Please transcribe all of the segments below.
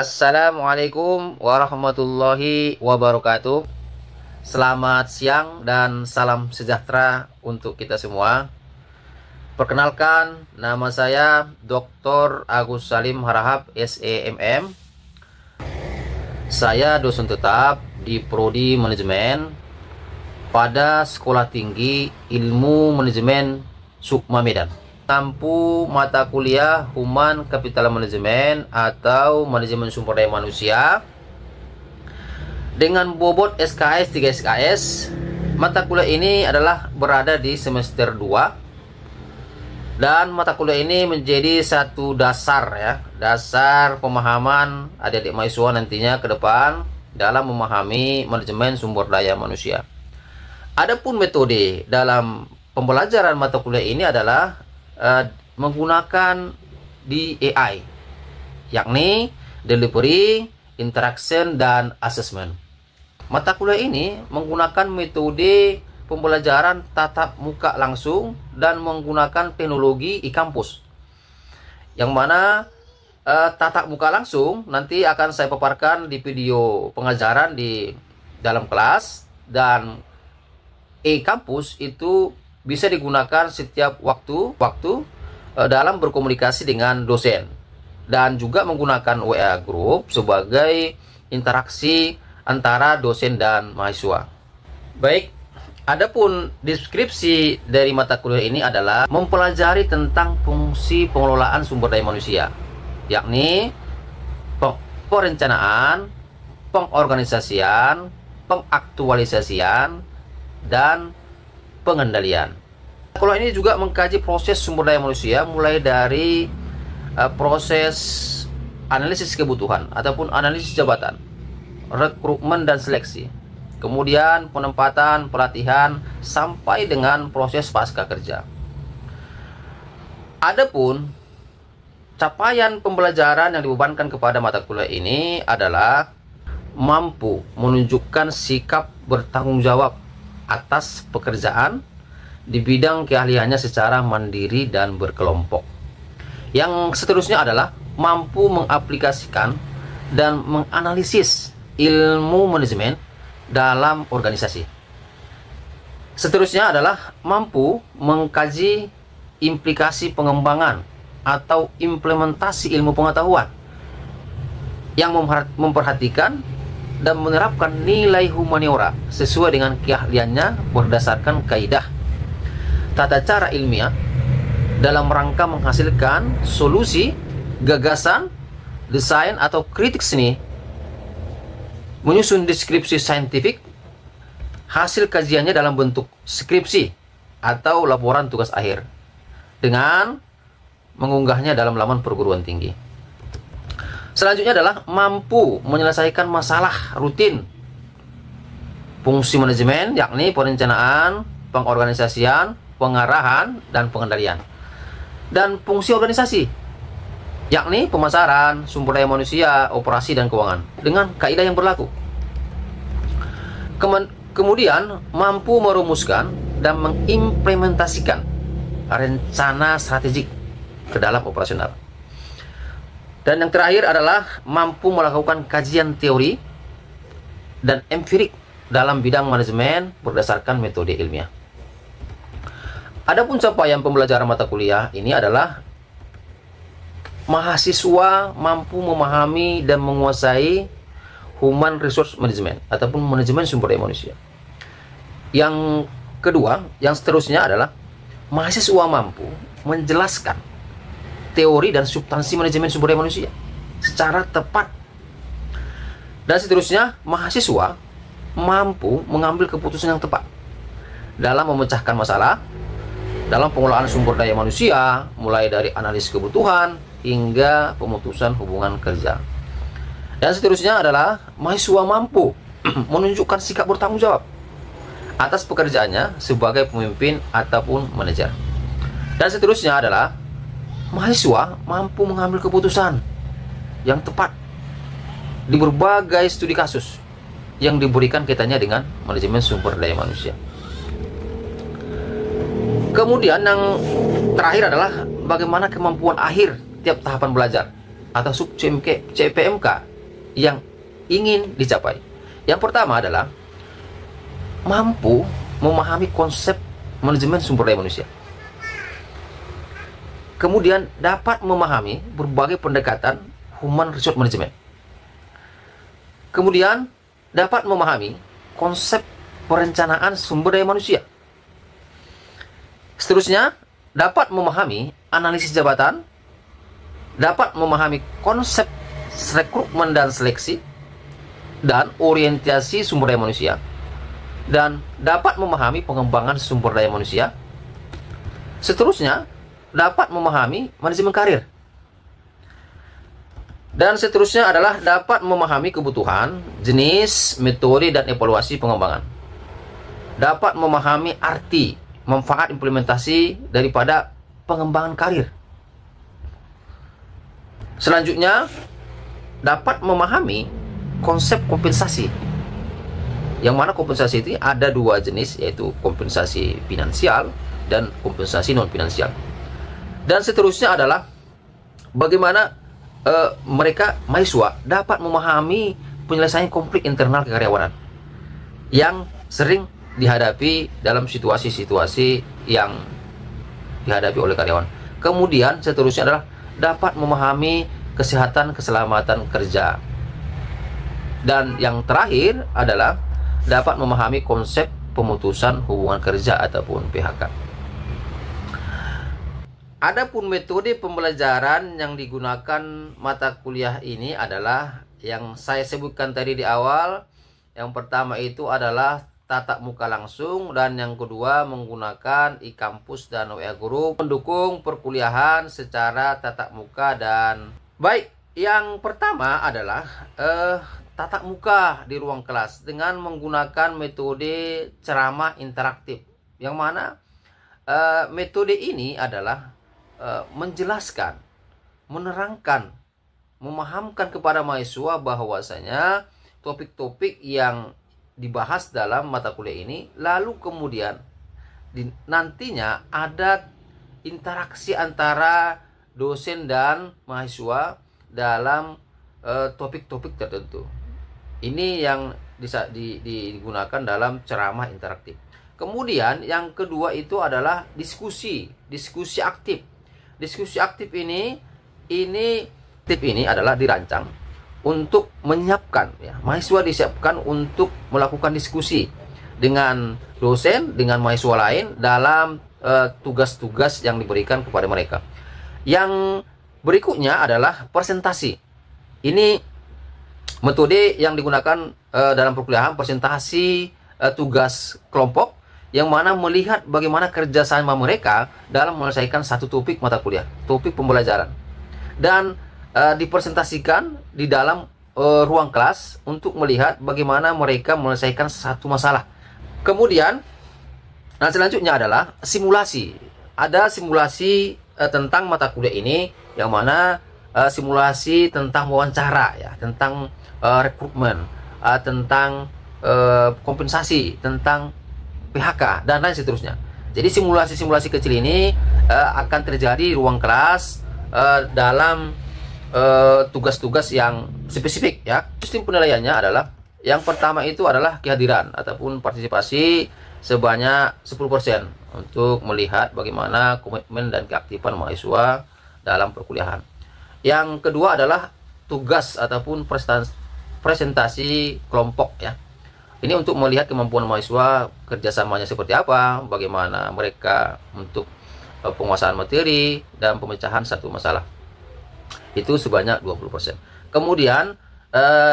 Assalamualaikum warahmatullahi wabarakatuh. Selamat siang dan salam sejahtera untuk kita semua. Perkenalkan, nama saya Dr. Agus Salim Harahap, SEMM. Saya dosen tetap di Prodi Manajemen pada Sekolah Tinggi Ilmu Manajemen Sukma Medan. Tampu mata kuliah Human Capital Management atau Manajemen Sumber Daya Manusia dengan bobot SKS 3 SKS. Mata kuliah ini adalah berada di semester 2 dan mata kuliah ini menjadi satu dasar dasar pemahaman adik-adik mahasiswa nantinya ke depan dalam memahami manajemen sumber daya manusia. Adapun metode dalam pembelajaran mata kuliah ini adalah menggunakan DAI, yakni delivery, interaction, dan assessment. Mata kuliah ini menggunakan metode pembelajaran tatap muka langsung dan menggunakan teknologi e-kampus, yang mana tatap muka langsung nanti akan saya paparkan di video pengajaran di dalam kelas, dan e-kampus itu bisa digunakan setiap waktu dalam berkomunikasi dengan dosen, dan juga menggunakan WA Group sebagai interaksi antara dosen dan mahasiswa. Baik, adapun deskripsi dari mata kuliah ini adalah mempelajari tentang fungsi pengelolaan sumber daya manusia, yakni perencanaan, pengorganisasian, pengaktualisasian, dan pengendalian. Kuliah ini juga mengkaji proses sumber daya manusia mulai dari proses analisis kebutuhan ataupun analisis jabatan, rekrutmen dan seleksi, kemudian penempatan, pelatihan, sampai dengan proses pasca kerja. Adapun capaian pembelajaran yang dibebankan kepada mata kuliah ini adalah mampu menunjukkan sikap bertanggung jawab atas pekerjaan di bidang keahliannya secara mandiri dan berkelompok. Yang seterusnya adalah mampu mengaplikasikan dan menganalisis ilmu manajemen dalam organisasi. Seterusnya adalah mampu mengkaji implikasi pengembangan atau implementasi ilmu pengetahuan yang memperhatikan dan menerapkan nilai humaniora sesuai dengan keahliannya berdasarkan kaidah tata cara ilmiah dalam rangka menghasilkan solusi, gagasan, desain, atau kritik seni, menyusun deskripsi saintifik, hasil kajiannya dalam bentuk skripsi atau laporan tugas akhir, dengan mengunggahnya dalam laman perguruan tinggi. Selanjutnya adalah mampu menyelesaikan masalah rutin fungsi manajemen, yakni perencanaan, pengorganisasian, pengarahan, dan pengendalian. Dan fungsi organisasi, yakni pemasaran, sumber daya manusia, operasi, dan keuangan dengan kaidah yang berlaku. Kemudian mampu merumuskan dan mengimplementasikan rencana strategik ke dalam operasional. Dan yang terakhir adalah mampu melakukan kajian teori dan empirik dalam bidang manajemen berdasarkan metode ilmiah. Adapun capaian pembelajaran mata kuliah ini adalah mahasiswa mampu memahami dan menguasai human resource management ataupun manajemen sumber daya manusia. Yang kedua, yang seterusnya adalah mahasiswa mampu menjelaskan teori dan substansi manajemen sumber daya manusia secara tepat. Dan seterusnya, mahasiswa mampu mengambil keputusan yang tepat dalam memecahkan masalah dalam pengelolaan sumber daya manusia, mulai dari analisis kebutuhan hingga pemutusan hubungan kerja. Dan seterusnya adalah mahasiswa mampu menunjukkan sikap bertanggung jawab atas pekerjaannya sebagai pemimpin ataupun manajer. Dan seterusnya adalah mahasiswa mampu mengambil keputusan yang tepat di berbagai studi kasus yang diberikan kaitannya dengan manajemen sumber daya manusia. Kemudian yang terakhir adalah bagaimana kemampuan akhir tiap tahapan belajar atau sub CPMK yang ingin dicapai. Yang pertama adalah mampu memahami konsep manajemen sumber daya manusia. Kemudian dapat memahami berbagai pendekatan human resource management. Kemudian dapat memahami konsep perencanaan sumber daya manusia. Seterusnya, dapat memahami analisis jabatan, dapat memahami konsep rekrutmen dan seleksi, dan orientasi sumber daya manusia, dan dapat memahami pengembangan sumber daya manusia. Seterusnya, dapat memahami manajemen karir. Dan seterusnya adalah dapat memahami kebutuhan, jenis, metode, dan evaluasi pengembangan. Dapat memahami arti, manfaat implementasi daripada pengembangan karir. Selanjutnya, dapat memahami konsep kompensasi. Yang mana kompensasi itu ada dua jenis, yaitu kompensasi finansial dan kompensasi non-finansial. Dan seterusnya adalah bagaimana mereka mahasiswa dapat memahami penyelesaian konflik internal kekaryawanan yang sering dihadapi dalam situasi-situasi yang dihadapi oleh karyawan. Kemudian seterusnya adalah dapat memahami kesehatan keselamatan kerja. Dan yang terakhir adalah dapat memahami konsep pemutusan hubungan kerja ataupun PHK. Adapun metode pembelajaran yang digunakan mata kuliah ini adalah yang saya sebutkan tadi di awal. Yang pertama itu adalah tatap muka langsung, dan yang kedua menggunakan e-kampus dan WA Group mendukung perkuliahan secara tatap muka. Dan baik, yang pertama adalah tatap muka di ruang kelas dengan menggunakan metode ceramah interaktif, yang mana metode ini adalah menjelaskan, menerangkan, memahamkan kepada mahasiswa bahwasanya topik-topik yang dibahas dalam mata kuliah ini, lalu kemudian nantinya ada interaksi antara dosen dan mahasiswa dalam topik-topik tertentu. Ini yang digunakan dalam ceramah interaktif. Kemudian yang kedua itu adalah diskusi aktif. Diskusi aktif ini adalah dirancang untuk menyiapkan, ya, mahasiswa disiapkan untuk melakukan diskusi dengan dosen, dengan mahasiswa lain dalam tugas-tugas yang diberikan kepada mereka. Yang berikutnya adalah presentasi. Ini metode yang digunakan dalam perkuliahan, presentasi tugas kelompok, yang mana melihat bagaimana kerjasama mereka dalam menyelesaikan satu topik mata kuliah, topik pembelajaran, dan dipresentasikan di dalam ruang kelas untuk melihat bagaimana mereka menyelesaikan satu masalah. Kemudian, selanjutnya adalah simulasi. Ada simulasi tentang mata kuliah ini, yang mana simulasi tentang wawancara, ya, tentang rekrutmen, tentang kompensasi, tentang PHK, dan lain seterusnya. Jadi simulasi-simulasi kecil ini akan terjadi di ruang kelas dalam tugas-tugas yang spesifik, ya. Sistem penilaiannya adalah yang pertama itu adalah kehadiran ataupun partisipasi sebanyak 10% untuk melihat bagaimana komitmen dan keaktifan mahasiswa dalam perkuliahan. Yang kedua adalah tugas ataupun presentasi kelompok, ya. Ini untuk melihat kemampuan mahasiswa, kerjasamanya seperti apa, bagaimana mereka untuk penguasaan materi dan pemecahan satu masalah. Itu sebanyak 20%. Kemudian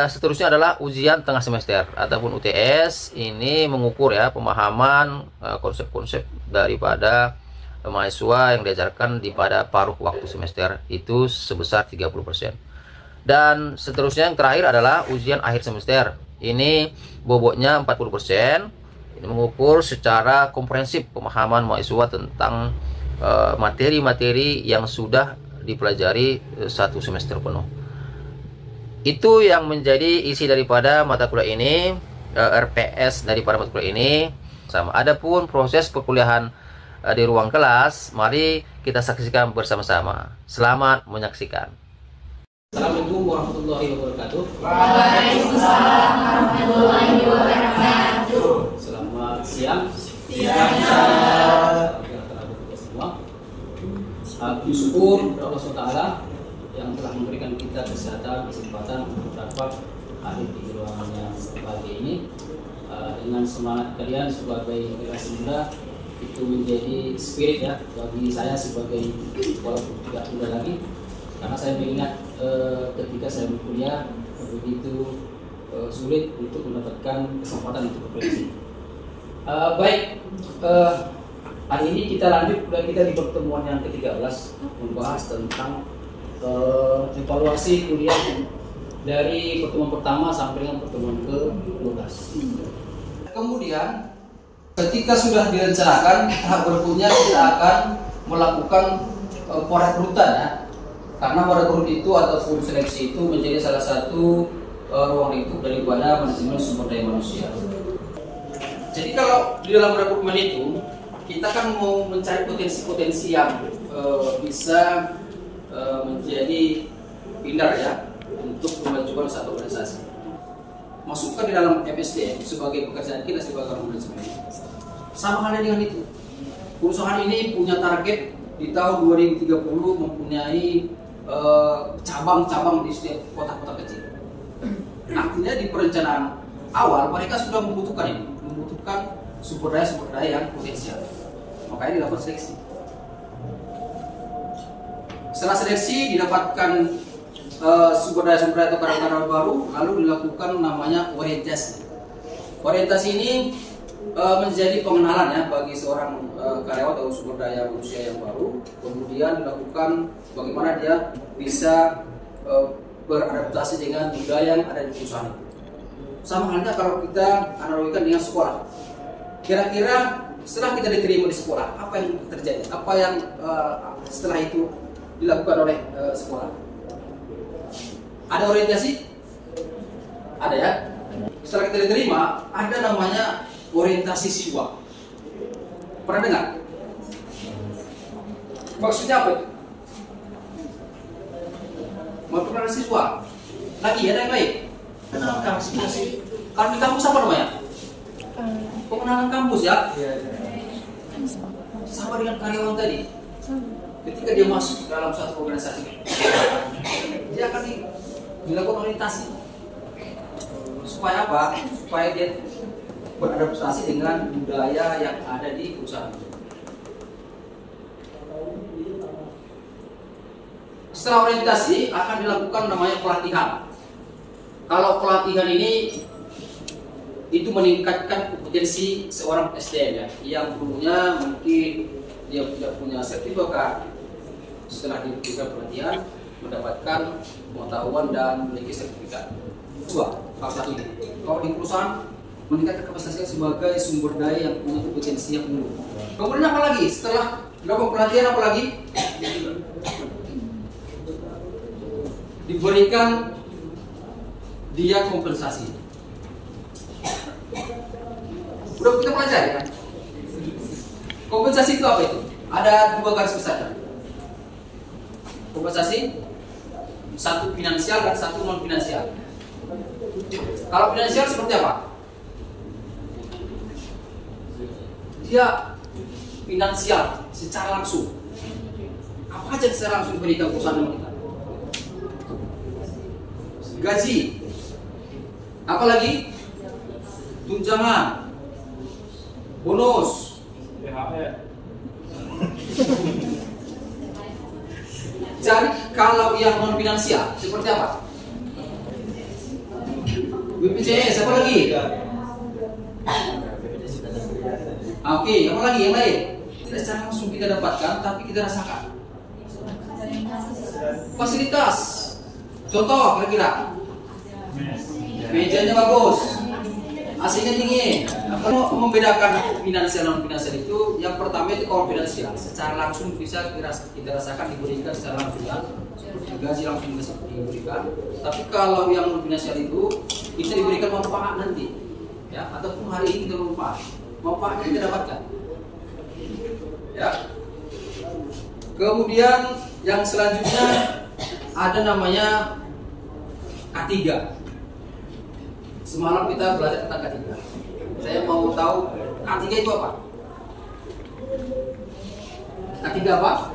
seterusnya adalah ujian tengah semester ataupun UTS. Ini mengukur, ya, pemahaman konsep-konsep daripada mahasiswa yang diajarkan di pada paruh waktu semester, itu sebesar 30%. Dan seterusnya yang terakhir adalah ujian akhir semester. Ini bobotnya 40%. Ini mengukur secara komprehensif pemahaman mahasiswa tentang materi-materi yang sudah dipelajari satu semester penuh. Itu yang menjadi isi daripada mata kuliah ini, RPS daripada mata kuliah ini. Sama. Adapun proses perkuliahan di ruang kelas, mari kita saksikan bersama-sama. Selamat menyaksikan. Assalamualaikum warahmatullahi wabarakatuh. Waalaikumsalam warahmatullahi wabarakatuh. Selamat siang. Siang. Semua. Puji syukur kepada Allah SWT yang telah memberikan kita kesempatan untuk dapat hadir di ruangannya pagi ini. Dengan semangat kalian sebagai generasi muda itu menjadi spirit ya bagi saya sebagai walaupun tidak muda lagi, karena saya mengingat ketika saya berkuliah begitu sulit untuk mendapatkan kesempatan untuk berprestasi. Baik, hari ini kita lanjut kita di pertemuan yang ke-13 membahas tentang evaluasi kuliah dari pertemuan pertama sampai dengan pertemuan ke-12. Kemudian ketika sudah direncanakan tahap berikutnya kita akan melakukan perekrutan ya. Karena perekrut itu ataupun seleksi itu menjadi salah satu ruang lingkup daripada manajemen sumber daya manusia. Jadi kalau di dalam rekrutmen itu kita kan mau mencari potensi-potensi yang bisa menjadi pilar ya untuk memajukan satu organisasi. Masukkan di dalam MSDM sebagai pekerjaan kita sebagai orang manajemen. Sama halnya dengan itu. Perusahaan ini punya target di tahun 2030 mempunyai cabang-cabang di setiap kota-kota kecil. Artinya di perencanaan awal mereka sudah membutuhkan sumber daya yang potensial. Makanya dilakukan seleksi. Setelah seleksi didapatkan sumber daya atau karyawan baru, lalu dilakukan namanya orientasi. Orientasi ini menjadi pengenalan ya bagi seorang karyawan atau sumber daya manusia yang baru. Kemudian dilakukan bagaimana dia bisa beradaptasi dengan budaya yang ada di perusahaan itu. Sama halnya kalau kita analogikan dengan sekolah. Kira-kira setelah kita diterima di sekolah, apa yang terjadi? Apa yang setelah itu dilakukan oleh sekolah? Ada orientasi? Ada ya? Setelah kita diterima, ada namanya orientasi siswa. Pernah dengar? Maksudnya apa itu? Memperkenalkan siswa. Lagi ada yang lain? Pengenalan kampus. Kalau di kampus apa namanya? Pengenalan kampus ya? Sama dengan karyawan tadi. Ketika dia masuk dalam satu organisasi, dia akan dilakukan orientasi. Supaya apa? Supaya dia beradaptasi dengan budaya yang ada di perusahaan. Setelah orientasi akan dilakukan namanya pelatihan. Kalau pelatihan ini itu meningkatkan kompetensi seorang SDM ya, yang dulunya mungkin dia tidak punya sertifikat. Setelah diberikan pelatihan mendapatkan pengetahuan dan memiliki sertifikat. Dua, hal satu ini. Kalau di perusahaan meningkatkan kapasitasnya sebagai sumber daya yang punya kompetensi yang unggul. Kemudian apa lagi? Setelah dilakukan pelatihan apa lagi? Diberikan dia kompensasi. Udah kita pelajari kan? Kompensasi itu apa itu? Ada dua garis besar. Kompensasi, satu finansial dan satu non finansial. Kalau finansial seperti apa? Dia finansial secara langsung. Apa aja secara langsung diberikan perusahaan kita? Gaji, apalagi tunjangan, bonus, Jadi kalau yang non finansial seperti apa? BPJS, apa lagi? Oke, apa lagi yang lain? Tidak secara langsung kita dapatkan, tapi kita rasakan. Fasilitas. Contoh kira-kira. Mejanya bagus, AC-nya dingin. Kalau membedakan finansial non finansial itu, yang pertama itu kalau finansial secara langsung bisa kita rasakan diberikan secara langsung ya, gaji langsung bisa diberikan. Tapi kalau yang non finansial itu kita diberikan manfaat nanti, ya, ataupun hari ini kita manfaatnya kita dapatkan. Ya. Kemudian yang selanjutnya ada namanya K3. Semalam kita belajar tentang K3. Saya mau tahu K3 itu apa? K3 apa?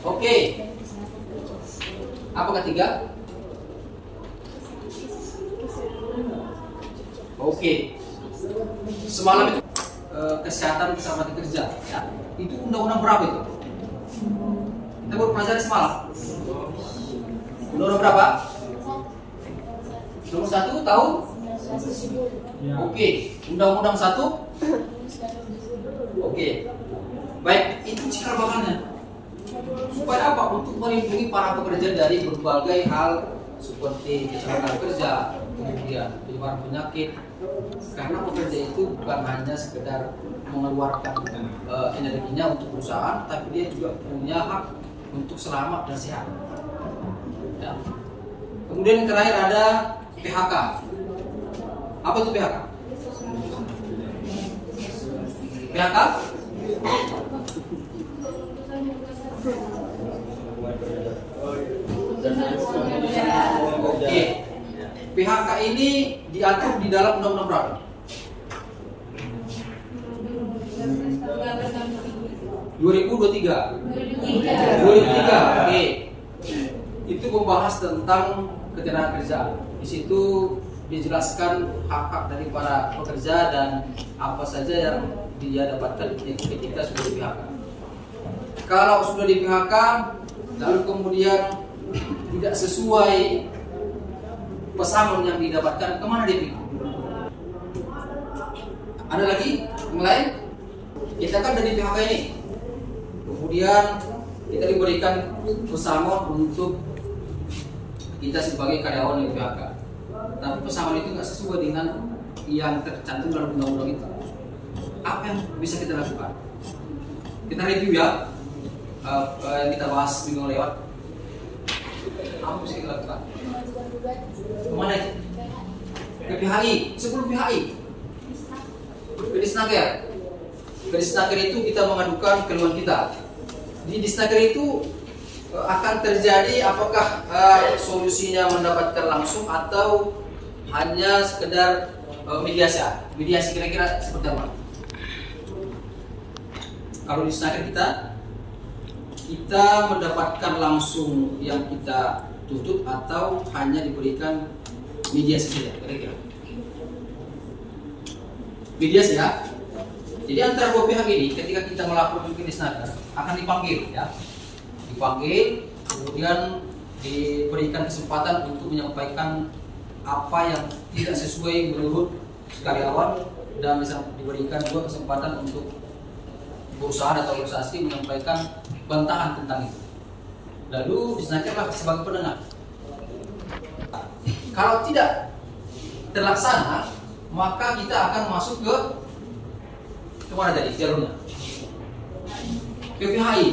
Oke. Apa K3? Oke. Semalam itu kesehatan keselamatan kerja, ya. Itu undang-undang berapa itu? Kita baru pelajari semalam. Undang-undang berapa? Nomor 1 tahun? Oke. Undang-undang 1? Oke. Baik, itu cikal bakalnya. Supaya apa? Untuk melindungi para pekerja dari berbagai hal seperti kecelakaan kerja, kemudian penyebaran penyakit. Karena pekerja itu bukan hanya sekedar mengeluarkan energinya untuk perusahaan, tapi dia juga punya hak untuk selamat dan sehat. Ya. Kemudian yang terakhir ada PHK. Apa itu PHK? PHK? Oke. PHK ini diatur di dalam undang-undang berapa? 2023. 2003. Oke. Itu membahas tentang ketenagakerjaan. Di situ dijelaskan hak-hak dari para pekerja dan apa saja yang dia dapatkan ketika sudah di PHK. Kalau sudah di PHK, lalu kemudian tidak sesuai pesangon yang didapatkan, kemana dia pergi? Ada lagi yang lain? Kita kan dari PHK ini, kemudian kita diberikan pesangon untuk kita sebagai karyawan di PHK. Tapi pesangon itu nggak sesuai dengan yang tercantum dalam undang-undang itu. Apa yang bisa kita lakukan? Kita review ya, yang kita bahas minggu lewat. Apa bisa kita lakukan? Kemana itu? Ke PHI, sebelum PHI ke Disnaker. Ke Disnaker itu kita mengadukan keluhan kita. Di Disnaker itu akan terjadi apakah solusinya mendapatkan langsung atau hanya sekedar mediasi. Mediasi kira-kira seperti apa? Kalau di Disnaker kita mendapatkan langsung yang kita tutup atau hanya diberikan mediasi saja, kira-kira. Mediasi ya. Jadi antara dua pihak ini ketika kita melapor ke Disnaker akan dipanggil ya. Dipanggil, kemudian diberikan kesempatan untuk menyampaikan apa yang tidak sesuai menurut karyawan dan bisa diberikan juga kesempatan untuk perusahaan atau organisasi menyampaikan bantahan tentang itu. Lalu Disnakerlah sebagai pendengar. Kalau tidak terlaksana, maka kita akan masuk ke kemana tadi jalurnya? Ke PHI,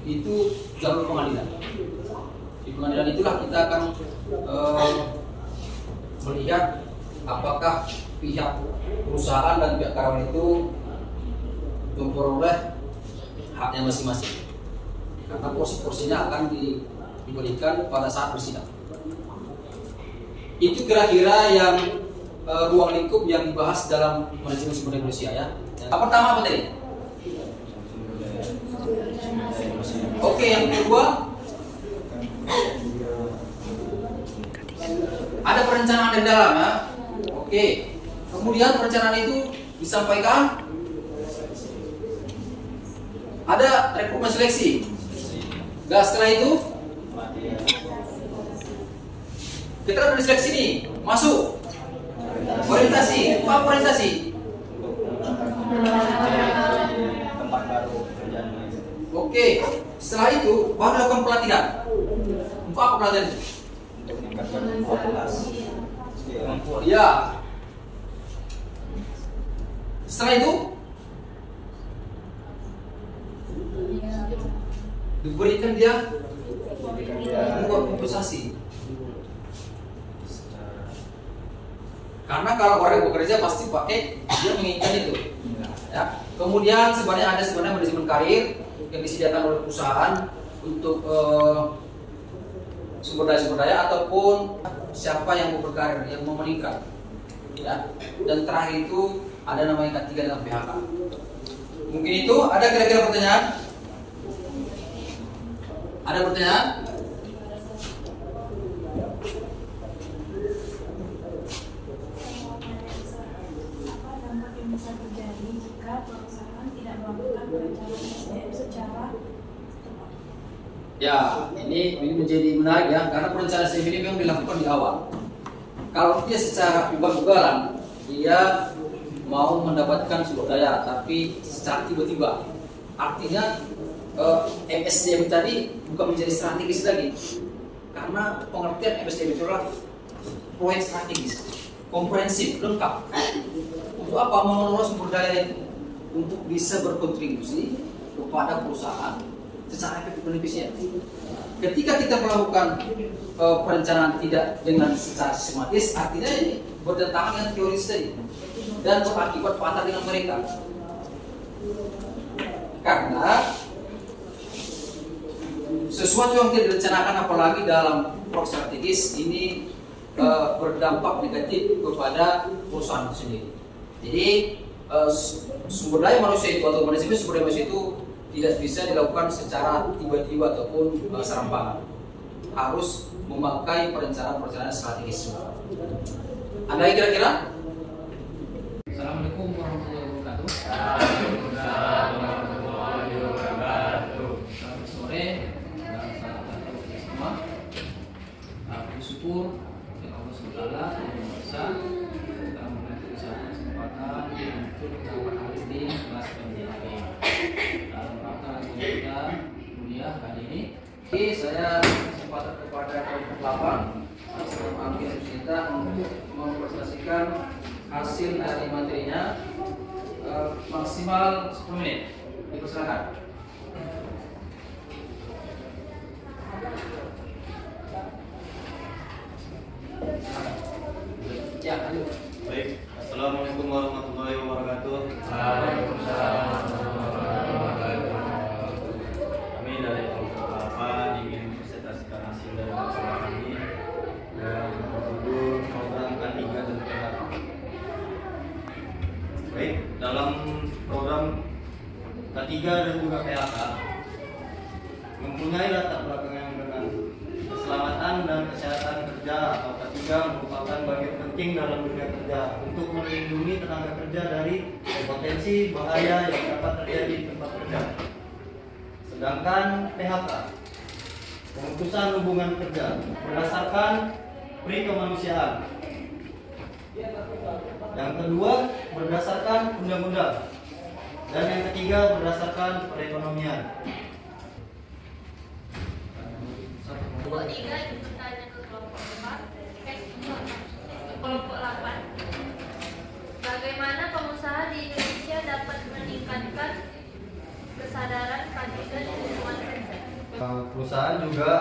itu jalur pengadilan. Di pengadilan itulah kita akan melihat apakah pihak perusahaan dan pihak karyawan itu memperoleh haknya masing-masing. Karena porsi-porsinya akan diberikan pada saat bersidang. Itu kira-kira yang ruang lingkup yang dibahas dalam manajemen sumber daya manusia ya. Yang pertama apa tadi? Oke, yang kedua ada perencanaan dari dalam ya. Oke. Kemudian perencanaan itu disampaikan. Ada rekrutmen seleksi. Dan setelah itu kita dari seleksi ini masuk orientasi. Apa orientasi? Tempat baru kerjaan. Oke. Setelah itu baru lakukan pelatihan. Untuk apa pelatihan itu? Untuk meningkatkan kualitas skill. Ya. Setelah itu diberikan dia membuat kompensasi. Karena kalau orang yang bekerja pasti pakai dia menginginkan itu, ya. Kemudian sebenarnya ada manajemen karir yang disediakan oleh perusahaan untuk sumber daya ataupun siapa yang mau berkarir, yang mau meningkat. Ya. Dan terakhir itu ada namanya K3 dengan PHK. Mungkin itu ada kira-kira pertanyaan? Ada pertanyaan? Bisa terjadi jika perusahaan tidak melakukan perencanaan SDM secara tepat. Ya, ini menjadi menarik ya, karena perencanaan SDM ini memang dilakukan di awal. Kalau dia secara ugal-ugalan, dia mau mendapatkan sumber daya, tapi secara tiba-tiba, artinya MSDM tadi bukan menjadi strategis lagi, karena pengertian MSDM itu adalah proyek strategis, komprehensif, lengkap. Untuk apa? Mengelola sumber daya itu untuk bisa berkontribusi kepada perusahaan secara efektif dan efisien. Ketika kita melakukan perencanaan tidak dengan secara sistematis, artinya ini bertentangan dengan teori tadi dan berakibat fatal dengan mereka. Karena sesuatu yang tidak direncanakan, apalagi dalam proyek strategis, ini berdampak negatif kepada perusahaan sendiri. Jadi sumber daya manusia itu atau manajemen sumber daya manusia itu tidak bisa dilakukan secara tiba-tiba ataupun serampangan. Harus memakai perencanaan strategis. Ada yang kira-kira? Assalamualaikum warahmatullahi wabarakatuh. Selamat sore dan selamat datang kita semua. Bersyukur kepada Allah SWT yang Maha telah memberi kesempatan untuk dapat hari ini kelas PMJP dalam rangka kita kuliah kali ini. Jadi saya kesempatan kepada kelompok 8 Asrama Amki kita untuk mempresentasikan hasil dari materinya maksimal 10 menit. Dipersilakan. Ya, lanjut. Baik, Assalamualaikum warahmatullahi wabarakatuh. Waalaikumsalam. Kami dari kelompok 8 ingin mempresentasikan hasil dari masalah kami yang berjudul program K3 dan PHK. Baik, dalam program K3 dan juga PHK mempunyai latar belakang yang dengan keselamatan dan kesehatan kerja atau K3 merupakan bagian penting dalam dunia kerja untuk melindungi tenaga kerja dari potensi bahaya yang dapat terjadi di tempat kerja. Sedangkan PHK, pemutusan hubungan kerja berdasarkan pri kemanusiaan. Yang kedua berdasarkan undang-undang. Dan yang ketiga berdasarkan perekonomian. Kelompok 3 itu bertanya ke kelompok 8. Bagaimana pengusaha di Indonesia dapat meningkatkan kesadaran K3 di lingkungan kerja? Perusahaan juga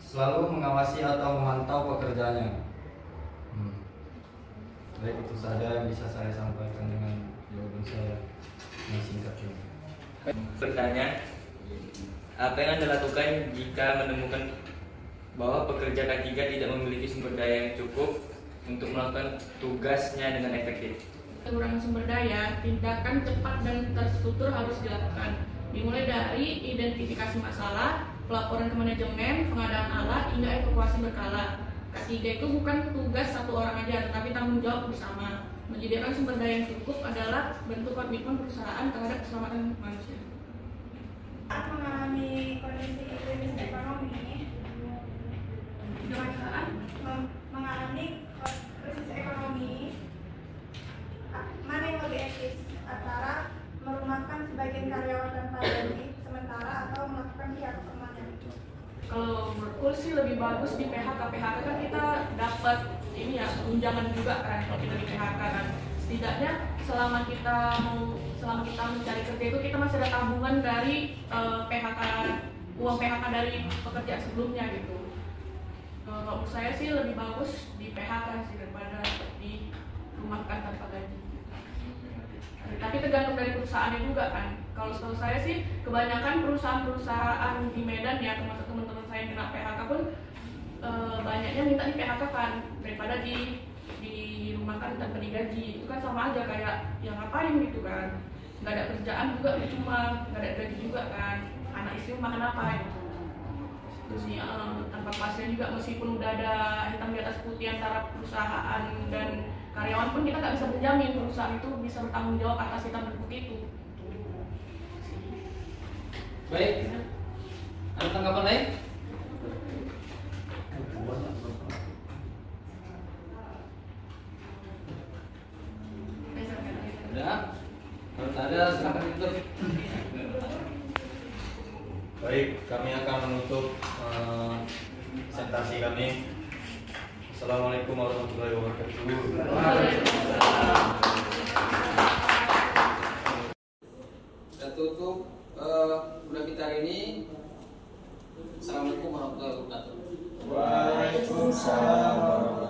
selalu mengawasi atau memantau pekerjaannya. Baik, itu saja yang bisa saya sampaikan dengan jawaban saya yang singkat ini. Bertanya, apa yang Anda lakukan jika menemukan bahwa pekerja K3 tidak memiliki sumber daya yang cukup untuk melakukan tugasnya dengan efektif? Kekurangan sumber daya, tindakan cepat dan terstruktur harus dilakukan. Dimulai dari identifikasi masalah, pelaporan ke manajemen, pengadaan alat, hingga evakuasi berkala. K3 itu bukan tugas satu orang aja, tetapi tanggung jawab bersama. Menyediakan sumber daya yang cukup adalah bentuk komitmen perusahaan terhadap keselamatan manusia. Mengalami kondisi krisis ekonomi, mengalami krisis ekonomi, mana yang lebih etis antara merumahkan sebagian karyawan tanpa gaji sementara atau melakukan pihak permanen? Kalau menurutku sih lebih bagus di PHK. PHK kan kita dapat ini ya tunjangan juga kan kalau kita di PHK kan. Setidaknya selama kita mencari kerja itu kita masih ada tabungan dari PHK, uang PHK dari pekerjaan sebelumnya gitu. Kalau menurut saya sih lebih bagus di PHK sih daripada dirumahkan tanpa gaji. Tapi tergantung dari perusahaannya juga kan. Kalau setahu saya sih kebanyakan perusahaan-perusahaan di Medan ya, termasuk teman-teman saya yang kena PHK pun banyaknya minta di PHK kan daripada dirumahkan tanpa digaji. Itu kan sama aja kayak yang ngapain gitu kan, nggak ada kerjaan juga cuma nggak ada gaji juga kan, anak istri makan apa gitu. Terus tanpa pasien juga, meskipun udah ada hitam di atas putih antara perusahaan dan karyawan pun kita nggak bisa menjamin perusahaan itu bisa bertanggung jawab atas hitam dan putih itu. Baik, ada tanggapan lain? Ada? Kalau tak ada, silakan ditutup. Baik, kami akan menutup presentasi kami. Assalamualaikum warahmatullahi wabarakatuh. Kita tutup udah kita hari ini. Assalamualaikum warahmatullahi wabarakatuh. Waalaikumsalam.